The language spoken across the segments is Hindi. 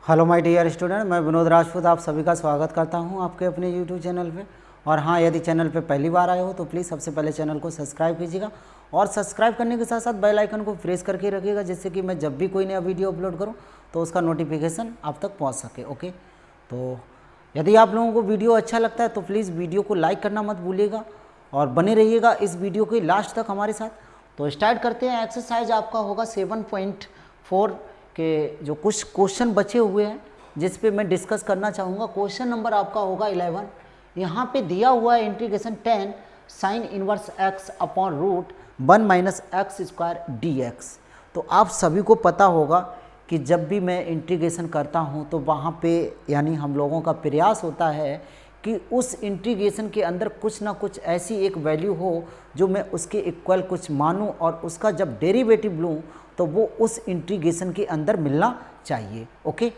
हेलो माय डियर स्टूडेंट, मैं विनोद राजपूत आप सभी का स्वागत करता हूं आपके अपने यूट्यूब चैनल पे। और हाँ, यदि चैनल पे पहली बार आए हो तो प्लीज़ सबसे पहले चैनल को सब्सक्राइब कीजिएगा और सब्सक्राइब करने के साथ साथ बेल आइकन को प्रेस करके रखिएगा, जिससे कि मैं जब भी कोई नया वीडियो अपलोड करूँ तो उसका नोटिफिकेशन आप तक पहुँच सके। ओके, तो यदि आप लोगों को वीडियो अच्छा लगता है तो प्लीज़ वीडियो को लाइक करना मत भूलिएगा और बने रहिएगा इस वीडियो के लास्ट तक हमारे साथ। तो स्टार्ट करते हैं। एक्सरसाइज आपका होगा 7.4 के जो कुछ क्वेश्चन बचे हुए हैं जिस पे मैं डिस्कस करना चाहूँगा। क्वेश्चन नंबर आपका होगा 11। यहाँ पे दिया हुआ है integration 10 sine inverse x upon root 1 minus x square d x. तो आप सभी को पता होगा कि जब भी मैं इंटीग्रेशन करता हूँ तो वहाँ पे यानी हम लोगों का प्रयास होता है कि उस इंटीग्रेशन के अंदर कुछ ना कुछ ऐसी एक वैल्यू हो जो मैं उसके इक्वल कुछ मानूं और उसका जब डेरिवेटिव लूँ तो वो उस इंटीग्रेशन के अंदर मिलना चाहिए। ओके,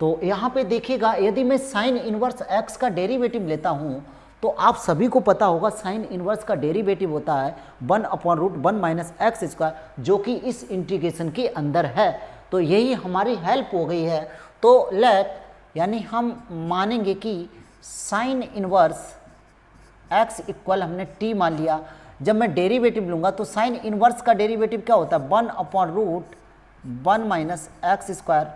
तो यहाँ पे देखिएगा, यदि मैं साइन इनवर्स x का डेरिवेटिव लेता हूँ तो आप सभी को पता होगा साइन इनवर्स का डेरिवेटिव होता है 1 upon root 1 minus x square, जो कि इस इंटीग्रेशन के अंदर है। तो यही हमारी हेल्प हो गई है। तो लेट यानी हम मानेंगे कि साइन इनवर्स x इक्वल हमने t मान लिया। जब मैं डेरिवेटिव लूँगा तो साइन इनवर्स का डेरिवेटिव क्या होता है 1 upon root 1 minus x square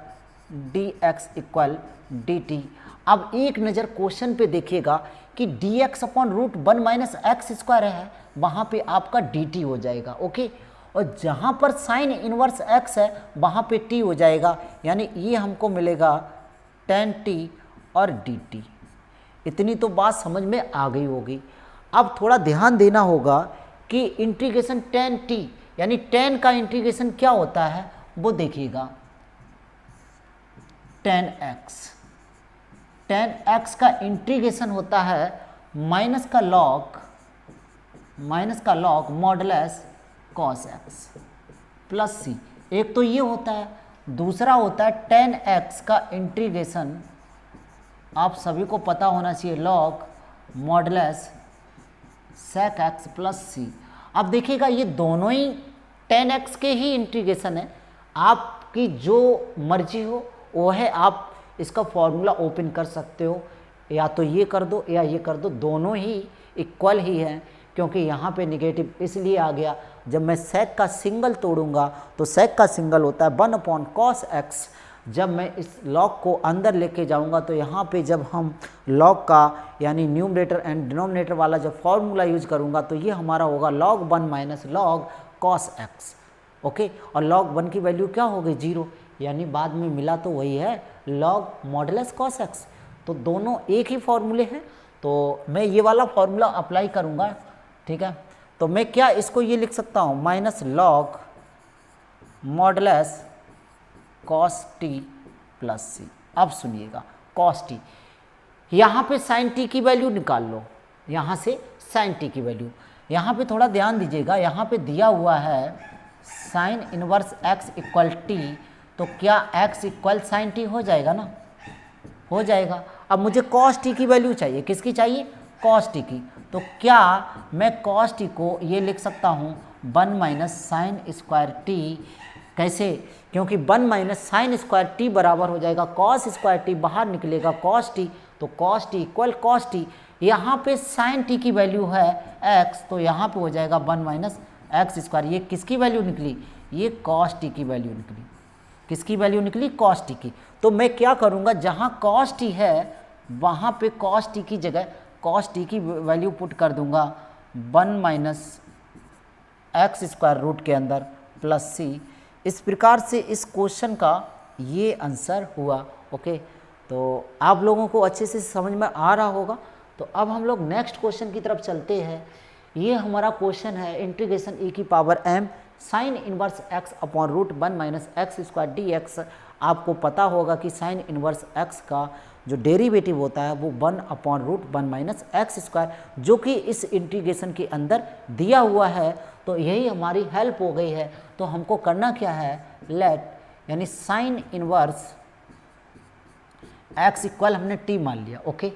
d x equal d t. अब एक नज़र क्वेश्चन पे देखिएगा कि d x upon root 1 minus x square है, वहाँ पे आपका डी टी हो जाएगा। ओके, और जहाँ पर साइन इनवर्स x है वहाँ पे t हो जाएगा, यानी ये हमको मिलेगा tan t और dt। इतनी तो बात समझ में आ गई होगी। अब थोड़ा ध्यान देना होगा कि इंटीग्रेशन tan t यानी tan का इंटीग्रेशन क्या होता है वो देखिएगा। tan x का इंटीग्रेशन होता है माइनस का log modulus cos x plus C. एक तो ये होता है, दूसरा होता है tan x का इंटीग्रेशन आप सभी को पता होना चाहिए log modulus sec x plus C. अब देखिएगा ये दोनों ही tan x के ही इंटीग्रेशन है, आपकी जो मर्जी हो वो है। आप इसका फॉर्मूला ओपन कर सकते हो, या तो ये कर दो या ये कर दो, दोनों ही इक्वल ही हैं, क्योंकि यहाँ पे निगेटिव इसलिए आ गया। जब मैं sec का सिंगल तोड़ूंगा तो sec का सिंगल होता है 1 अपॉन cos x। जब मैं इस लॉग को अंदर लेके जाऊंगा तो यहाँ पे जब हम लॉग का यानी न्यूमरेटर एंड डिनोमिनेटर वाला जब फॉर्मूला यूज करूँगा तो ये हमारा होगा log 1 minus log cos x। Okay, और log 1 की वैल्यू क्या हो गई 0, यानी बाद में मिला तो वही है log मॉडुलस cos x। तो दोनों एक ही फॉर्मूले हैं, तो मैं ये वाला फॉर्मूला अप्लाई करूँगा। ठीक है, तो मैं क्या इसको ये लिख सकता हूँ minus log modulus cos t plus C. अब सुनिएगा cos t, यहाँ पे sin t की वैल्यू निकाल लो, यहाँ से sin t की वैल्यू। यहाँ पे थोड़ा ध्यान दीजिएगा, यहाँ पे दिया हुआ है sign inverse x equal t, तो क्या x इक्वल साइन t हो जाएगा ना, हो जाएगा। अब मुझे cos t की वैल्यू चाहिए, किसकी चाहिए cos t की। तो क्या मैं cos t को ये लिख सकता हूँ 1 माइनस साइन स्क्वायर t। कैसे, क्योंकि 1 माइनस साइन स्क्वायर टी बराबर हो जाएगा कॉस स्क्वायर टी, बाहर निकलेगा कॉस टी, तो cos T equal cos T. यहाँ पे साइन टी की वैल्यू है x, तो यहाँ पे हो जाएगा 1 माइनस एक्स स्क्वायर। ये किसकी वैल्यू निकली, ये कॉस टी की वैल्यू निकली। किसकी वैल्यू निकली, कॉस टी की। तो मैं क्या करूँगा, जहाँ कॉस टी है वहाँ पे कॉस टी की जगह कॉस टी की वैल्यू पुट कर दूँगा 1 माइनस एक्स स्क्वायर रूट के अंदर प्लस सी। इस प्रकार से इस क्वेश्चन का ये आंसर हुआ। ओके, तो आप लोगों को अच्छे से समझ में आ रहा होगा। तो अब हम लोग नेक्स्ट क्वेश्चन की तरफ चलते हैं। ये हमारा क्वेश्चन है इंटीग्रेशन e की power m sine inverse x upon root 1 minus x square d x. आपको पता होगा कि साइन इनवर्स x का जो डेरिवेटिव होता है वो 1 upon root 1 minus x square, जो कि इस इंटीग्रेशन के अंदर दिया हुआ है। तो यही हमारी हेल्प हो गई है। तो हमको करना क्या है, लेट यानी साइन इनवर्स x इक्वल हमने t मान लिया। ओके,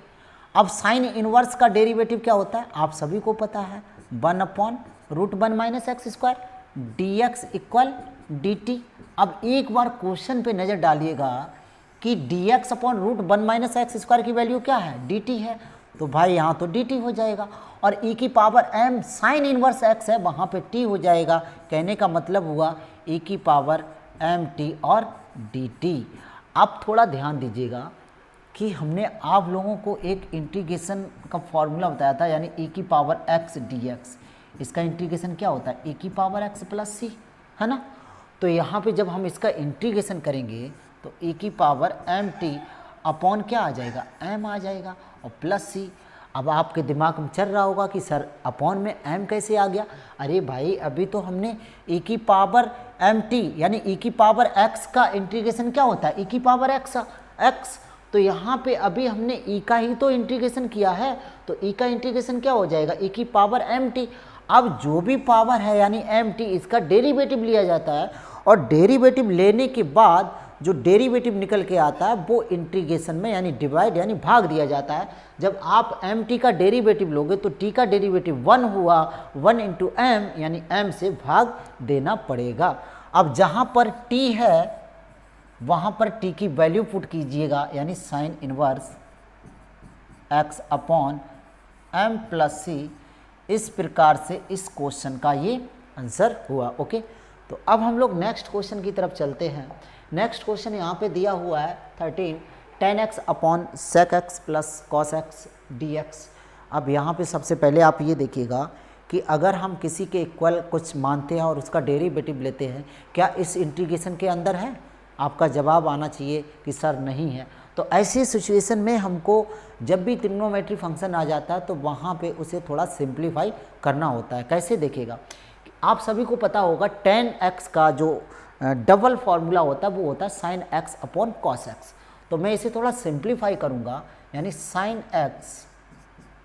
अब साइन इनवर्स का डेरिवेटिव क्या होता है आप सभी को पता है 1 upon root 1 minus x square d x equal d t. अब एक बार क्वेश्चन पे नज़र डालिएगा कि dx upon root 1 minus x square की वैल्यू क्या है, dt है, तो भाई यहाँ तो dt हो जाएगा, और e की power m sine inverse x है, वहाँ पे t हो जाएगा। कहने का मतलब हुआ e की पावर mt और dt। आप थोड़ा ध्यान दीजिएगा कि हमने आप लोगों को एक इंटीग्रेशन का फॉर्मूला बताया था, यानी e की पावर x dx, इसका इंटीग्रेशन क्या होता है, e की पावर x प्लस c, है ना। तो यहाँ पे जब हम इसका इंटीग्रेशन करेंगे तो e की पावर mt अपॉन क्या आ जाएगा, m आ जाएगा, और प्लस c। अब आपके दिमाग में चल रहा होगा कि सर अपॉन में m कैसे आ गया। अरे भाई अभी तो हमने e की पावर mt यानी e की पावर x का इंटीग्रेशन क्या होता है, e की पावर x, तो यहाँ पे अभी हमने e का ही तो इंटीग्रेशन किया है, तो e का इंटीग्रेशन क्या हो जाएगा, e की पावर mt। अब जो भी पावर है यानी mt, इसका डेरिवेटिव लिया जाता है, और डेरिवेटिव लेने के बाद जो डेरिवेटिव निकल के आता है वो इंटीग्रेशन में यानी डिवाइड यानी भाग दिया जाता है। जब आप mt का डेरिवेटिव लोगे तो t का डेरिवेटिव 1 हुआ, 1 इंटू m यानी m से भाग देना पड़ेगा। अब जहाँ पर t है वहाँ पर t की वैल्यू पुट कीजिएगा, यानी sign inverse x upon m plus c। इस प्रकार से इस क्वेश्चन का ये आंसर हुआ। ओके, तो अब हम लोग नेक्स्ट क्वेश्चन की तरफ चलते हैं। नेक्स्ट क्वेश्चन यहाँ पे दिया हुआ है 13 tan x upon sec x plus cos x dx। अब यहाँ पे सबसे पहले आप ये देखिएगा कि अगर हम किसी के इक्वल कुछ मानते हैं और उसका डेरिवेटिव लेते हैं, क्या इस इंटीग्रेशन के अंदर है? आपका जवाब आना चाहिए कि सर नहीं है। तो ऐसी सिचुएशन में हमको जब भी ट्रिग्नोमेट्री फंक्शन आ जाता है तो वहाँ पे उसे थोड़ा सिंप्लीफाई करना होता है। कैसे देखिएगा, आप सभी को पता होगा tan x का जो डबल फार्मूला होता है वो होता है sine x upon cos x। तो मैं इसे थोड़ा सिंप्लीफाई करूँगा, यानी sine x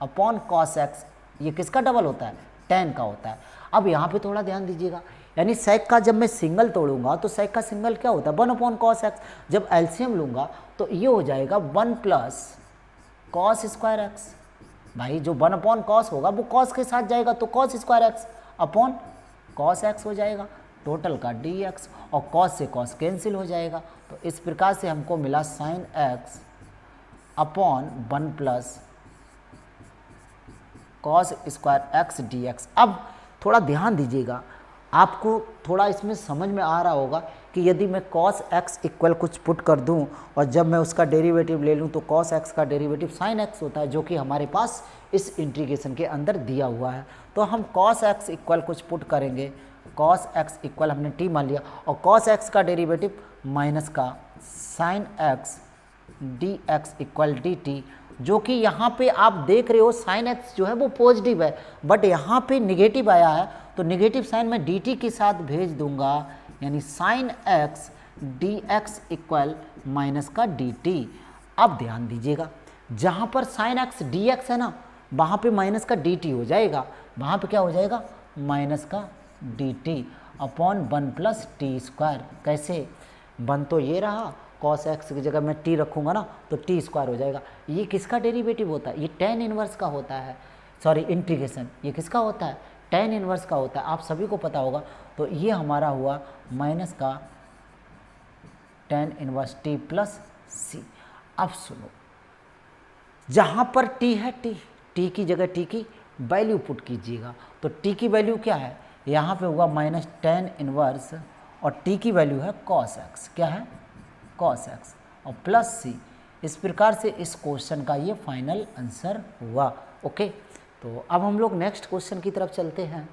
upon cos x, ये किसका डबल होता है, tan का होता है। अब यहाँ पे थोड़ा ध्यान दीजिएगा, यानी सेक का जब मैं सिंगल तोड़ूंगा तो सेक का सिंगल क्या होता है, 1 अपॉन कॉस एक्स। जब एलसीएम लूँगा तो ये हो जाएगा 1 प्लस कॉस स्क्वायर एक्स। भाई जो 1 अपॉन कॉस होगा वो कॉस के साथ जाएगा, तो cos square x upon cos x हो जाएगा, टोटल का डी एक्स, और कॉस से कॉस कैंसिल हो जाएगा। तो इस प्रकार से हमको मिला sine x upon 1 plus cos square x D x. अब थोड़ा ध्यान दीजिएगा, आपको थोड़ा इसमें समझ में आ रहा होगा कि यदि मैं cos x इक्वल कुछ पुट कर दूं और जब मैं उसका डेरिवेटिव ले लूं तो cos x का डेरिवेटिव sin x होता है, जो कि हमारे पास इस इंटीग्रेशन के अंदर दिया हुआ है। तो हम cos x इक्वल कुछ पुट करेंगे, cos x इक्वल हमने t मान लिया, और cos x का डेरिवेटिव माइनस का sin x dx equal dt, जो कि यहाँ पे आप देख रहे हो साइन एक्स जो है वो पॉजिटिव है, बट यहाँ पे निगेटिव आया है, तो निगेटिव साइन मैं dt के साथ भेज दूंगा, यानी sine x dx equal minus का dt। अब ध्यान दीजिएगा, जहाँ पर साइन एक्स dx है ना, वहाँ पे माइनस का dt हो जाएगा, वहाँ पे क्या हो जाएगा, माइनस का dt upon 1 plus T square. कैसे बन, तो ये रहा, cos x की जगह मैं t रखूँगा ना तो t स्क्वायर हो जाएगा। ये किसका डेरिवेटिव होता है, ये tan इनवर्स का होता है, सॉरी इंटीग्रेशन, ये किसका होता है, tan इनवर्स का होता है, आप सभी को पता होगा। तो ये हमारा हुआ माइनस का tan inverse t plus c। अब सुनो, जहाँ पर t है, t की जगह t की वैल्यू पुट कीजिएगा, तो t की वैल्यू क्या है, यहाँ पे होगा माइनस tan इनवर्स, और t की वैल्यू है cos x, क्या है, cos x, और प्लस c। इस प्रकार से इस क्वेश्चन का ये फाइनल आंसर हुआ। ओके, तो अब हम लोग नेक्स्ट क्वेश्चन की तरफ चलते हैं।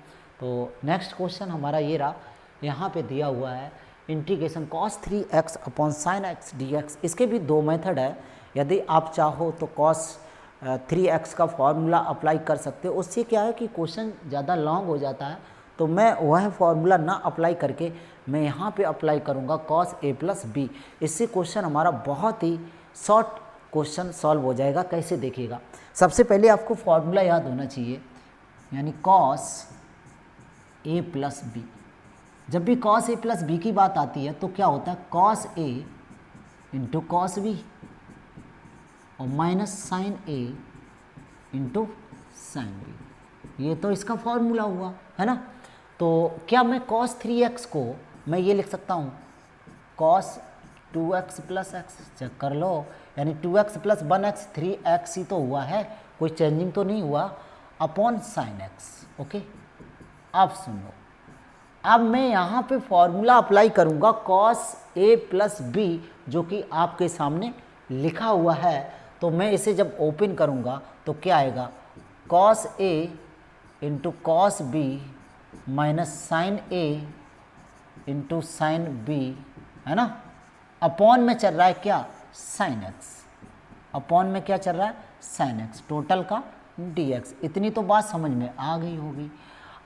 तो नेक्स्ट क्वेश्चन हमारा ये रहा, यहाँ पे दिया हुआ है integration cos 3x upon sine x dx। इसके भी दो मेथड है, यदि आप चाहो तो cos 3x का फॉर्मूला अप्लाई कर सकते हो। उससे क्या है कि क्वेश्चन ज़्यादा लॉन्ग हो जाता है, तो मैं वह फॉर्मूला ना अप्लाई करके मैं यहाँ पे अप्लाई करूँगा cos a प्लस बी। इससे क्वेश्चन हमारा बहुत ही शॉर्ट क्वेश्चन सॉल्व हो जाएगा। कैसे देखिएगा, सबसे पहले आपको फॉर्मूला याद होना चाहिए, यानी cos a प्लस बी। जब भी cos a प्लस बी की बात आती है तो क्या होता है, cos a into cos b और minus sine a into sine b। ये तो इसका फॉर्मूला हुआ है ना। तो क्या मैं cos 3x को मैं ये लिख सकता हूँ cos 2x plus x, check कर लो, यानी 2x प्लस 1x 3x ही तो हुआ है, कोई चेंजिंग तो नहीं हुआ, अपॉन साइन एक्स। ओके, अब सुनो, अब मैं यहाँ पे फॉर्मूला अप्लाई करूँगा cos a प्लस बी, जो कि आपके सामने लिखा हुआ है। तो मैं इसे जब ओपन करूँगा तो क्या आएगा, cos a into cos b minus sine a into sine b, है ना, अपॉन में चल रहा है क्या, साइन x, अपॉन में क्या चल रहा है, साइन x, टोटल का dx। इतनी तो बात समझ में आ गई होगी।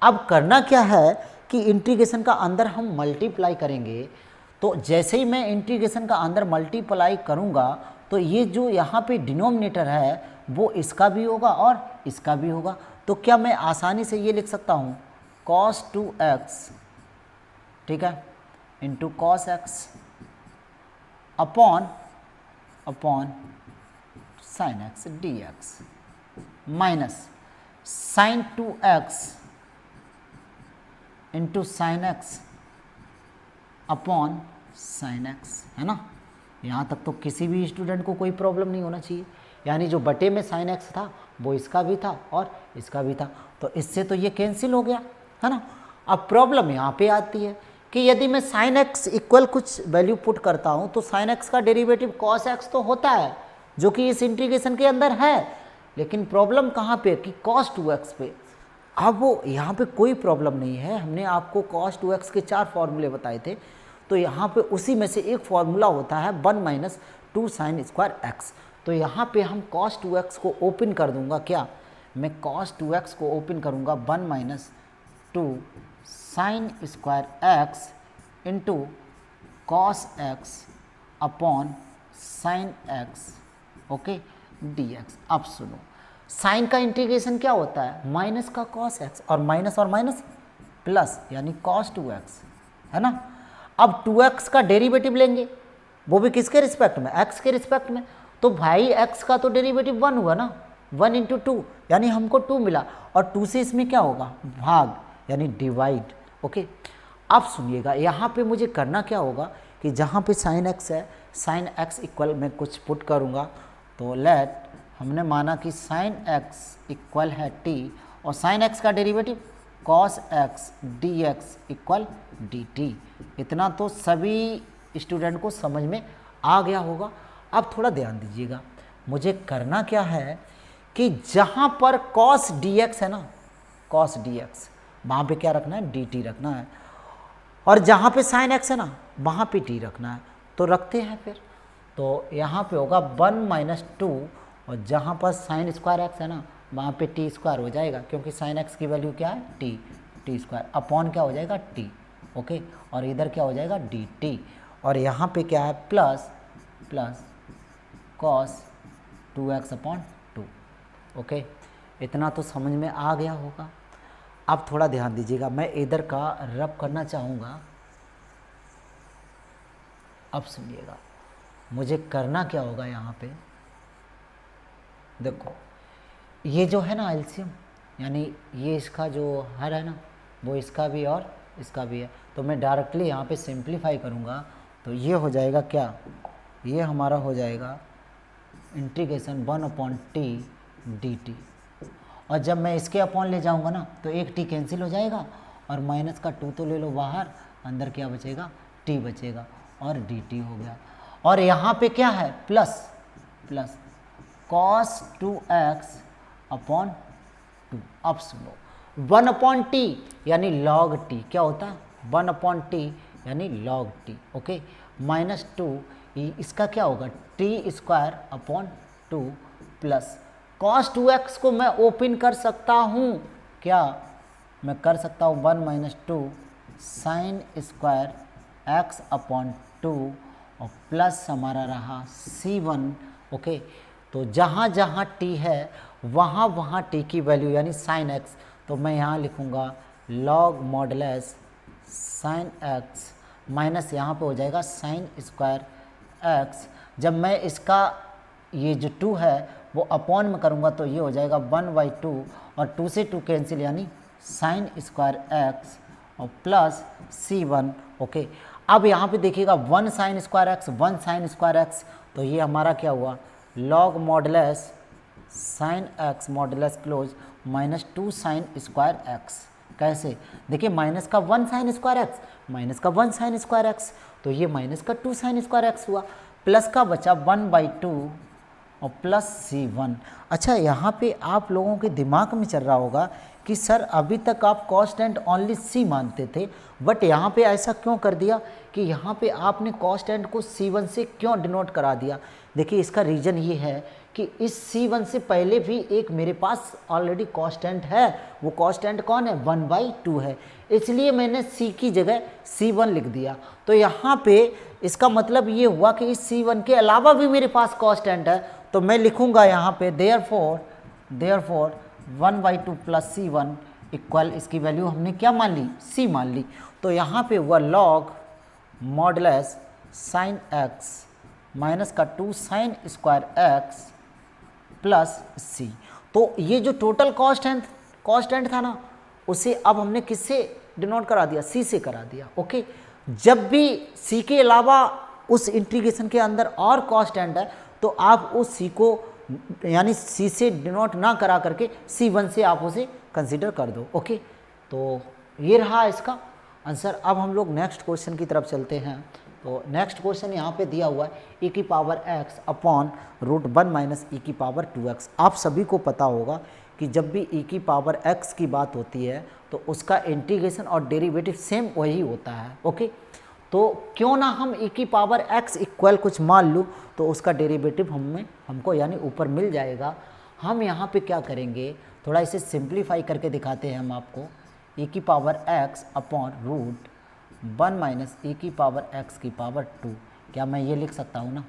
अब करना क्या है कि इंटीग्रेशन का अंदर हम मल्टीप्लाई करेंगे। तो जैसे ही मैं इंटीग्रेशन का अंदर मल्टीप्लाई करूँगा तो ये जो यहाँ पे डिनोमिनेटर है वो इसका भी होगा और इसका भी होगा। तो क्या मैं आसानी से ये लिख सकता हूँ cos 2x, ठीक है, into cos x upon sine x dx minus sine 2x into sine x upon sine x, है ना। यहाँ तक तो किसी भी स्टूडेंट को कोई प्रॉब्लम नहीं होना चाहिए, यानी जो बटे में साइन x था वो इसका भी था और इसका भी था, तो इससे तो ये कैंसिल हो गया, है ना। अब प्रॉब्लम यहाँ पे आती है कि यदि मैं साइन x इक्वल कुछ वैल्यू पुट करता हूँ तो साइन x का डेरिवेटिव cos x तो होता है, जो कि इस इंटीग्रेशन के अंदर है, लेकिन प्रॉब्लम कहाँ पे कि cos 2x पे। अब वो यहाँ पे कोई प्रॉब्लम नहीं है, हमने आपको cos 2x के 4 फॉर्मूले बताए थे, तो यहाँ पे उसी में से एक फॉर्मूला होता है 1 माइनस 2 साइन स्क्वायर एक्स। तो यहाँ पे हम cos 2x को ओपन कर दूंगा, क्या मैं cos 2x को ओपन करूँगा 1 minus 2 sine square x into cos x upon sine x, okay, dx। अब सुनो, साइन का इंटीग्रेशन क्या होता है, माइनस का cos x और माइनस प्लस, यानी cos 2x, है ना। अब 2x का डेरिवेटिव लेंगे, वो भी किसके रिस्पेक्ट में, x के रिस्पेक्ट में। तो भाई x का तो डेरिवेटिव 1 हुआ ना, 1 इंटू 2, यानी हमको 2 मिला, और 2 से इसमें क्या होगा, भाग, यानी डिवाइड। ओके, अब सुनिएगा, यहाँ पे मुझे करना क्या होगा कि जहाँ पे साइन x है, साइन x इक्वल मैं कुछ पुट करूँगा। तो लेट, हमने माना कि साइन x इक्वल है t, और साइन x का derivative cos x dx equal dt। इतना तो सभी स्टूडेंट को समझ में आ गया होगा। अब थोड़ा ध्यान दीजिएगा, मुझे करना क्या है कि जहाँ पर cos dx है ना, cos dx, वहाँ पे क्या रखना है, dt रखना है, और जहाँ पे sin x है ना, वहाँ पे t रखना है। तो रखते हैं फिर, तो यहाँ पे होगा 1 माइनस 2, और जहाँ पर साइन स्क्वायर एक्स है ना, वहाँ पे टी स्क्वायर हो जाएगा, क्योंकि साइन एक्स की वैल्यू क्या है, टी स्क्वायर, अपॉन क्या हो जाएगा, टी, ओके, और इधर क्या हो जाएगा, डी टी, और यहाँ पे क्या है, plus cos 2x upon 2, okay. इतना तो समझ में आ गया होगा। अब थोड़ा ध्यान दीजिएगा, मैं इधर का रब करना चाहूँगा। अब सुनिएगा, मुझे करना क्या होगा, यहाँ पे देखो, ये जो है ना एलसीएम, यानी ये इसका जो हर है ना, वो इसका भी और इसका भी है, तो मैं डायरेक्टली यहाँ पे सिंप्लीफाई करूँगा। तो ये हो जाएगा क्या, ये हमारा हो जाएगा integration 1 upon T D T, और जब मैं इसके अपॉन ले जाऊँगा ना तो एक टी कैंसिल हो जाएगा, और माइनस का 2 तो ले लो बाहर, अंदर क्या बचेगा, टी बचेगा, और डी टी हो गया। और यहाँ पे क्या है, प्लस cos 2x अपॉन 2। अब सुनो, 1 अपॉन टी यानी log t, क्या होता है, 1 अपॉन टी यानी log t, ओके, माइनस 2, इसका क्या होगा, T square upon 2 plus cos 2x को मैं ओपन कर सकता हूँ, क्या मैं कर सकता हूँ 1 minus 2 sine square x upon 2, और प्लस हमारा रहा c1, ओके। तो जहाँ जहाँ t है वहाँ वहाँ t की वैल्यू यानी साइन x, तो मैं यहाँ लिखूँगा log modulus sine x minus यहाँ पे हो जाएगा साइन स्क्वायर x। जब मैं इसका ये जो 2 है वो अपॉन में करूँगा तो ये हो जाएगा 1/2, और 2 से 2 कैंसिल, यानी साइन स्क्वायर x और प्लस c1, ओके। अब यहाँ पे देखिएगा 1 sine square x 1 sine square x, तो ये हमारा क्या हुआ log modulus sine x modulus close minus 2 sine square x. कैसे देखिए माइनस का 1 साइन स्क्वायर एक्स माइनस का 1 साइन स्क्वायर एक्स, तो ये माइनस का 2 साइन स्क्वायर एक्स हुआ, प्लस का बचा 1/2 और प्लस C1। अच्छा यहाँ पे आप लोगों के दिमाग में चल रहा होगा कि सर अभी तक आप कांस्टेंट ओनली C मानते थे, बट यहाँ पे ऐसा क्यों कर दिया कि यहाँ पे आपने कांस्टेंट को C1 से क्यों डिनोट करा दिया। देखिए इसका रीज़न ये है कि इस C1 से पहले भी एक मेरे पास ऑलरेडी कांस्टेंट है, वो कांस्टेंट कौन है 1/2 है, इसलिए मैंने C की जगह C1 लिख दिया। तो यहाँ पे इसका मतलब ये हुआ कि इस C1 के अलावा भी मेरे पास कांस्टेंट है, तो मैं लिखूँगा यहाँ पे देयरफॉर 1/2 प्लस C1 इक्वल, इसकी वैल्यू हमने क्या मान ली C मान ली, तो यहाँ पे हुआ log modulus sine x minus का 2 sine square x plus C। तो ये जो टोटल कांस्टेंट था ना, उसे अब हमने किससे डिनोट करा दिया C से करा दिया। ओके, जब भी C के अलावा उस इंटीग्रेशन के अंदर और कांस्टेंट है तो आप उस C को यानी C से डिनोट ना करा करके C1 से आप उसे कंसीडर कर दो। ओके, तो ये रहा इसका आंसर। अब हम लोग नेक्स्ट क्वेश्चन की तरफ चलते हैं। तो नेक्स्ट क्वेश्चन यहाँ पे दिया हुआ है e की power x upon √1 minus e की पावर 2x। आप सभी को पता होगा कि जब भी e की पावर x की बात होती है तो उसका इंटीग्रेशन और डेरिवेटिव सेम वही होता है। ओके, तो क्यों ना हम e की पावर x इक्वल कुछ मान लूँ तो उसका डेरिवेटिव हमको यानी ऊपर मिल जाएगा। हम यहाँ पे क्या करेंगे, थोड़ा इसे सिंप्लीफाई करके दिखाते हैं हम आपको। e की power x upon √1 minus e की पावर x की पावर 2, क्या मैं ये लिख सकता हूँ ना?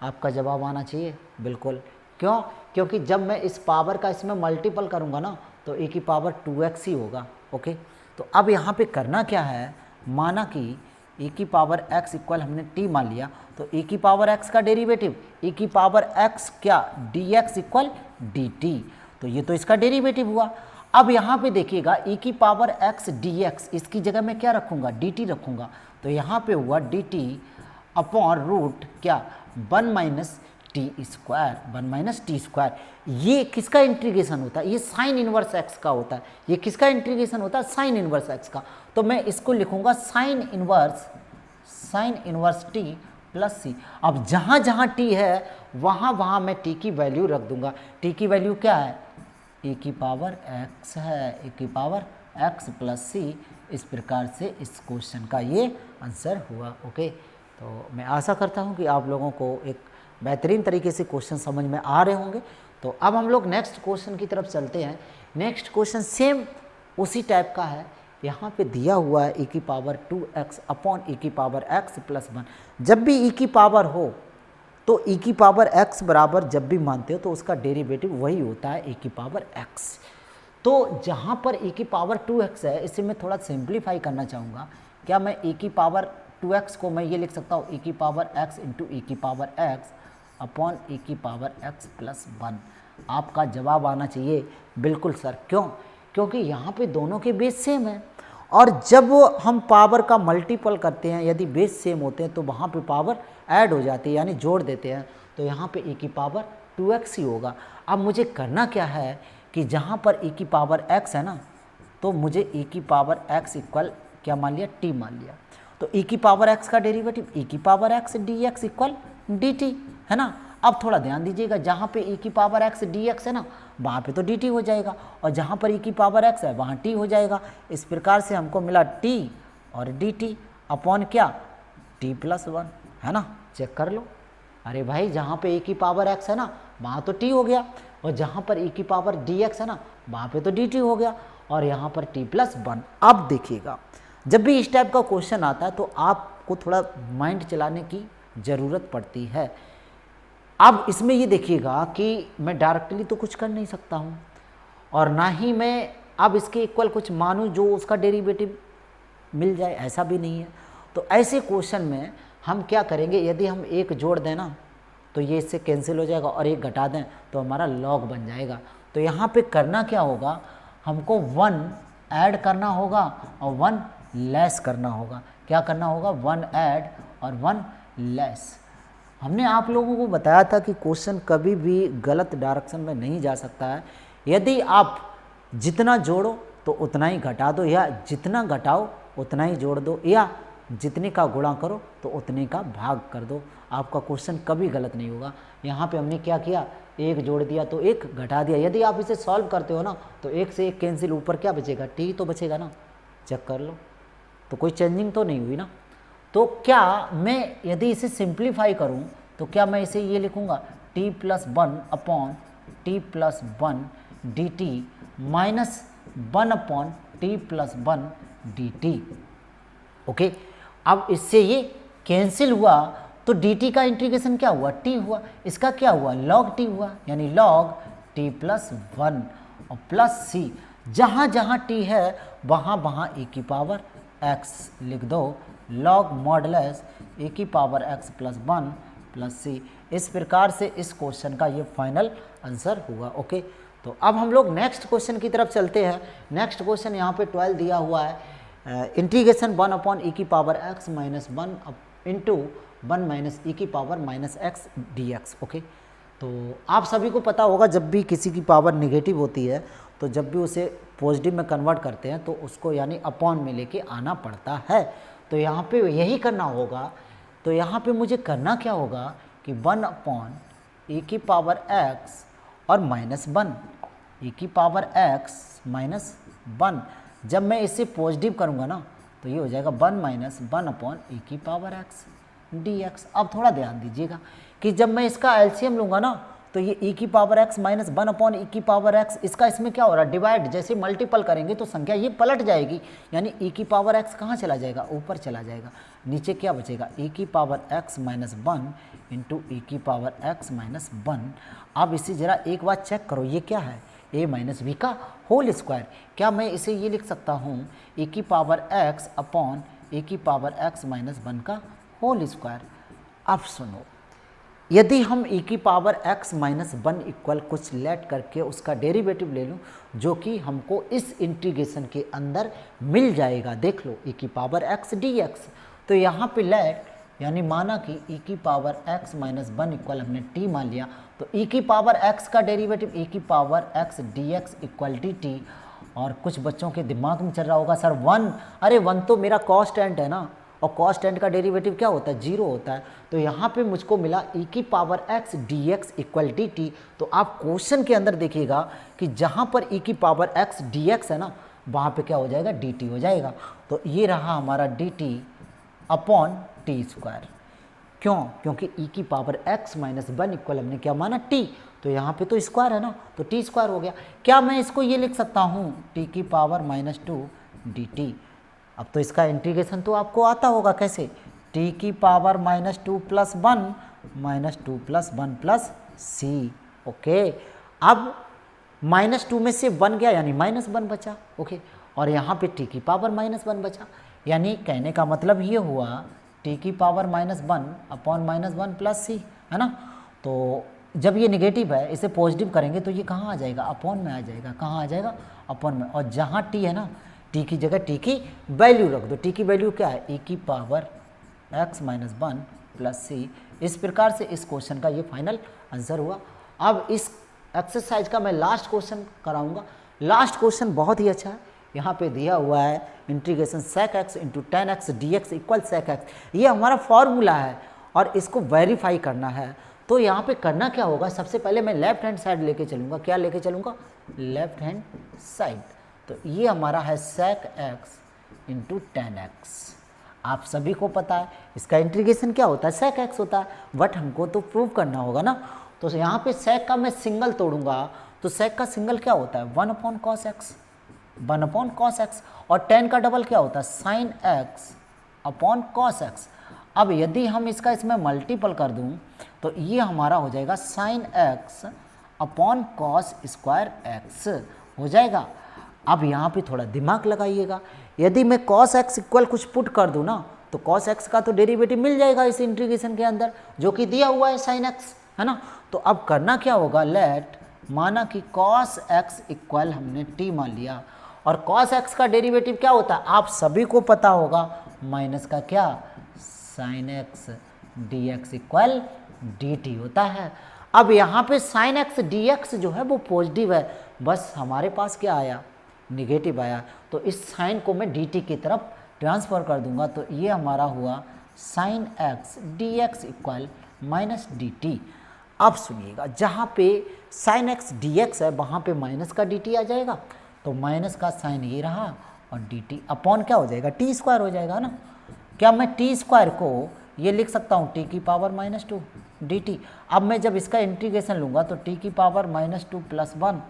आपका जवाब आना चाहिए बिल्कुल। क्यों? क्योंकि जब मैं इस पावर का इसमें मल्टीपल करूँगा ना तो e की पावर 2x ही होगा। ओके, तो अब यहाँ पे करना क्या है, माना कि e की पावर x इक्वल हमने t मान लिया, तो e की पावर x का डेरिवेटिव e की पावर x क्या dx इक्वल dt, तो ये तो इसका डेरिवेटिव हुआ। अब यहाँ पे देखिएगा e की पावर x dx, इसकी जगह मैं क्या रखूँगा dt रखूँगा, तो यहाँ पे हुआ dt अपॉन रूट क्या 1 माइनस टी स्क्वायर। ये किसका इंटीग्रेशन होता है, ये साइन इनवर्स x का होता है। ये किसका इंटीग्रेशन होता है, साइन इनवर्स x का, तो मैं इसको लिखूँगा sine inverse t plus c। अब जहाँ जहाँ t है वहाँ मैं t की वैल्यू रख दूंगा। t की वैल्यू क्या है, e की पावर x है, e की पावर x प्लस c। इस प्रकार से इस क्वेश्चन का ये आंसर हुआ। ओके, तो मैं आशा करता हूँ कि आप लोगों को एक बेहतरीन तरीके से क्वेश्चन समझ में आ रहे होंगे। तो अब हम लोग नेक्स्ट क्वेश्चन की तरफ चलते हैं। नेक्स्ट क्वेश्चन सेम उसी टाइप का है। यहाँ पे दिया हुआ है e की पावर 2x अपॉन e की पावर x प्लस 1। जब भी e की पावर हो तो e की पावर x बराबर जब भी मानते हो तो उसका डेरिवेटिव वही होता है e की पावर x। तो जहाँ पर e की पावर 2x है, इसे मैं थोड़ा सिंप्लीफाई करना चाहूँगा। क्या मैं e की पावर 2x को मैं ये लिख सकता हूँ e की पावर x इंटू e की पावर x अपॉन e की पावर x प्लस 1। आपका जवाब आना चाहिए बिल्कुल सर। क्यों? क्योंकि यहाँ पे दोनों के बेस सेम है, और जब हम पावर का मल्टीपल करते हैं, यदि बेस सेम होते हैं तो वहाँ पे पावर ऐड हो जाती है यानी जोड़ देते हैं, तो यहाँ पे e की पावर 2x ही होगा। अब मुझे करना क्या है कि जहाँ पर e की पावर x है ना, तो मुझे e की पावर x इक्वल क्या मान लिया, t मान लिया। तो e की पावर x का डेरिवेटिव e की power x dx equal dt है ना। अब थोड़ा ध्यान दीजिएगा, जहाँ पे e की पावर x dx है ना, वहाँ पे तो dt हो जाएगा, और जहाँ पर e की पावर x है वहाँ t हो जाएगा। इस प्रकार से हमको मिला t और dt अपॉन क्या t प्लस 1 है ना। चेक कर लो, अरे भाई जहाँ पे e की पावर x है ना वहाँ तो t हो गया, और जहाँ पर e की पावर dx है ना वहाँ पे तो dt हो गया, और यहाँ पर t प्लस 1। अब देखिएगा, जब भी इस टाइप का क्वेश्चन आता है तो आपको थोड़ा माइंड चलाने की ज़रूरत पड़ती है। अब इसमें ये देखिएगा कि मैं डायरेक्टली तो कुछ कर नहीं सकता हूँ, और ना ही मैं अब इसके इक्वल कुछ मानूँ जो उसका डेरिवेटिव मिल जाए, ऐसा भी नहीं है। तो ऐसे क्वेश्चन में हम क्या करेंगे, यदि हम एक जोड़ दें ना तो ये इससे कैंसिल हो जाएगा, और एक घटा दें तो हमारा लॉग बन जाएगा। तो यहाँ पे करना क्या होगा, हमको 1 ऐड करना होगा और 1 लेस करना होगा। क्या करना होगा? 1 ऐड और 1 लेस। हमने आप लोगों को बताया था कि क्वेश्चन कभी भी गलत डायरेक्शन में नहीं जा सकता है। यदि आप जितना जोड़ो तो उतना ही घटा दो, या जितना घटाओ उतना ही जोड़ दो, या जितने का गुणा करो तो उतने का भाग कर दो, आपका क्वेश्चन कभी गलत नहीं होगा। यहाँ पे हमने क्या किया? एक जोड़ दिया तो एक घटा दिया। यदि आप इसे सॉल्व करते हो ना तो एक से एक कैंसिल, ऊपर क्या बचेगा? टी तो बचेगा ना, चेक कर लो। तो कोई चेंजिंग तो नहीं हुई ना। तो क्या मैं यदि इसे सिंप्लीफाई करूं तो क्या मैं इसे ये लिखूंगा? t plus 1 upon T plus 1 D T minus 1 upon T plus 1 D T. Okay, अब इससे ये कैंसिल हुआ तो dt का इंटीग्रेशन क्या हुआ? t हुआ। इसका क्या हुआ? log t हुआ, यानी log t प्लस 1 और प्लस c। जहाँ जहाँ t है वहाँ वहाँ e की पावर x लिख दो, log मॉडुलस e की power x plus 1 plus c। इस प्रकार से इस क्वेश्चन का ये फाइनल आंसर हुआ। ओके, तो अब हम लोग नेक्स्ट क्वेश्चन की तरफ चलते हैं। नेक्स्ट क्वेश्चन यहाँ पे 12 दिया हुआ है, इंटीग्रेशन 1 अपॉन ई की power x minus 1 into 1 minus e की power minus x dx। Okay, तो आप सभी को पता होगा जब भी किसी की पावर निगेटिव होती है तो जब भी उसे पॉजिटिव में कन्वर्ट करते हैं तो उसको यानी अपॉन में लेके आना पड़ता है। तो यहाँ पे यही करना होगा। तो यहाँ पे मुझे करना क्या होगा कि 1 अपॉन ई की पावर x और माइनस 1, ई की पावर x माइनस 1, जब मैं इसे पॉजिटिव करूँगा ना तो ये हो जाएगा 1 माइनस 1 अपॉन ई की पावर x dx। अब थोड़ा ध्यान दीजिएगा कि जब मैं इसका एलसीएम लूँगा ना तो ये ई की power x minus 1 upon e की पावर x, इसका इसमें क्या हो रहा है? डिवाइड। जैसे मल्टीपल करेंगे तो संख्या ये पलट जाएगी, यानी ई की पावर x कहाँ चला जाएगा? ऊपर चला जाएगा। नीचे क्या बचेगा? ई की पावर x माइनस 1 इंटू ई की पावर x माइनस 1। अब इसे ज़रा एक बार चेक करो, ये क्या है? a माइनस बी का होल स्क्वायर। क्या मैं इसे ये लिख सकता हूँ e की पावर x अपॉन e की पावर x माइनस 1 का होल स्क्वायर। अब सुनो, यदि हम e की पावर x माइनस 1 इक्वल कुछ लेट करके उसका डेरिवेटिव ले लूँ जो कि हमको इस इंटीग्रेशन के अंदर मिल जाएगा। देख लो, e की पावर x dx। तो यहाँ पे लेट यानी माना कि e की पावर x माइनस 1 इक्वल हमने t मान लिया, तो e की पावर x का डेरिवेटिव e की power x dx equal dt। और कुछ बच्चों के दिमाग में चल रहा होगा सर 1, अरे 1 तो मेरा कॉन्स्टेंट है ना, और कॉन्स्टेंट का डेरिवेटिव क्या होता है? 0 होता है। तो यहाँ पे मुझको मिला e की power x dx equal dt। तो आप क्वेश्चन के अंदर देखिएगा कि जहाँ पर e की पावर x dx है ना वहाँ पे क्या हो जाएगा? dt हो जाएगा। तो ये रहा हमारा dt अपॉन टी स्क्वायर। क्यों? क्योंकि e की पावर x माइनस 1 इक्वल हमने क्या माना? t। तो यहाँ पे तो स्क्वायर है ना, तो टी स्क्वायर हो गया। क्या मैं इसको ये लिख सकता हूँ? t की पावर माइनस 2 dt। अब तो इसका इंटीग्रेशन तो आपको आता होगा कैसे? t की power minus 2 plus 1 minus 2 plus 1 plus c। Okay, अब माइनस 2 में से 1 गया यानी माइनस 1 बचा। ओके, और यहाँ पे t की पावर माइनस 1 बचा, यानी कहने का मतलब ये हुआ t की power minus 1 upon minus 1 plus c, है ना। तो जब ये निगेटिव है इसे पॉजिटिव करेंगे तो ये कहाँ आ जाएगा? अपॉन में आ जाएगा। कहाँ आ जाएगा? अपॉन में। और जहाँ t है ना, t की जगह t की वैल्यू रख दो। t की वैल्यू क्या है? e की power x minus 1 plus c। इस प्रकार से इस क्वेश्चन का ये फाइनल आंसर हुआ। अब इस एक्सरसाइज का मैं लास्ट क्वेश्चन कराऊंगा। लास्ट क्वेश्चन बहुत ही अच्छा है। यहाँ पे दिया हुआ है integration sec x into ten x D x equal sec x। ये हमारा फॉर्मूला है और इसको वेरीफाई करना है। तो यहाँ पे करना क्या होगा? सबसे पहले मैं लेफ्ट हैंड साइड लेके चलूँगा। क्या लेके चलूँगा? Left hand side. तो ये हमारा है sec x into ten x. आप सभी को पता है इसका इंटीग्रेशन क्या होता है? sec x होता है, बट हमको तो प्रूव करना होगा ना। तो यहाँ पे sec का मैं सिंगल तोड़ूंगा तो sec का सिंगल क्या होता है? 1 upon cos x, 1 upon cos x. और टेन का डबल क्या होता है? Sine x upon cos x. अब यदि हम इसका इसमें मल्टीपल कर दूं तो ये हमारा हो जाएगा sine x upon cos square x हो जाएगा। अब यहाँ पे थोड़ा दिमाग लगाइएगा। यदि मैं कॉस एक्स इक्वल कुछ पुट कर दूं ना तो कॉस एक्स का तो डेरिवेटिव मिल जाएगा इस इंटीग्रेशन के अंदर जो कि दिया हुआ है साइन एक्स, है ना। तो अब करना क्या होगा? लेट माना कि कॉस एक्स इक्वल हमने t मान लिया और कॉस एक्स का डेरिवेटिव क्या होता है आप सभी को पता होगा, माइनस का क्या, sine x D x equal d T होता है। अब यहाँ पे साइन एक्स डी एक्स जो है वो पॉजिटिव है, बस हमारे पास क्या आया, निगेटिव आया, तो इस साइन को मैं डी टी की तरफ ट्रांसफ़र कर दूंगा, तो ये हमारा हुआ sine x D x equal minus D t. अब सुनिएगा, जहाँ पे साइन एक्स डी एक्स है वहाँ पे माइनस का डी टी आ जाएगा, तो माइनस का साइन ये रहा और डी टी अपॉन क्या हो जाएगा, टी स्क्वायर हो जाएगा ना। क्या मैं टी स्क्वायर को ये लिख सकता हूँ टी की power minus two D t. अब मैं जब इसका इंटीग्रेशन लूँगा तो टी की power minus two plus one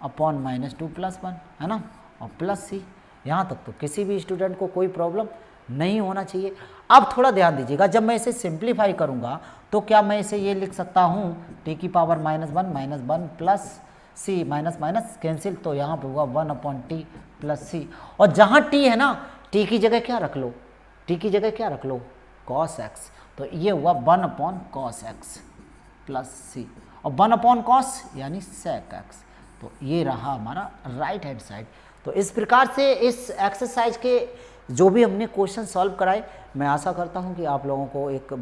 upon minus two plus one, है ना, और प्लस सी। यहाँ तक तो किसी भी स्टूडेंट को कोई प्रॉब्लम नहीं होना चाहिए। अब थोड़ा ध्यान दीजिएगा, जब मैं इसे सिंप्लीफाई करूँगा तो क्या मैं इसे ये लिख सकता हूँ टी की पावर माइनस वन प्लस सी, माइनस माइनस कैंसिल, तो यहाँ पे हुआ one upon T plus C. और जहाँ टी है ना, टी की जगह क्या रख लो, टी की जगह क्या रख लो, कॉस एक्स, तो ये हुआ one upon cos x plus C, और वन अपॉन कॉस यानी सेक एक्स। तो ये रहा हमारा राइट हैंड साइड। तो इस प्रकार से इस एक्सरसाइज के जो भी हमने क्वेश्चन सॉल्व कराए, मैं आशा करता हूँ कि आप लोगों को एक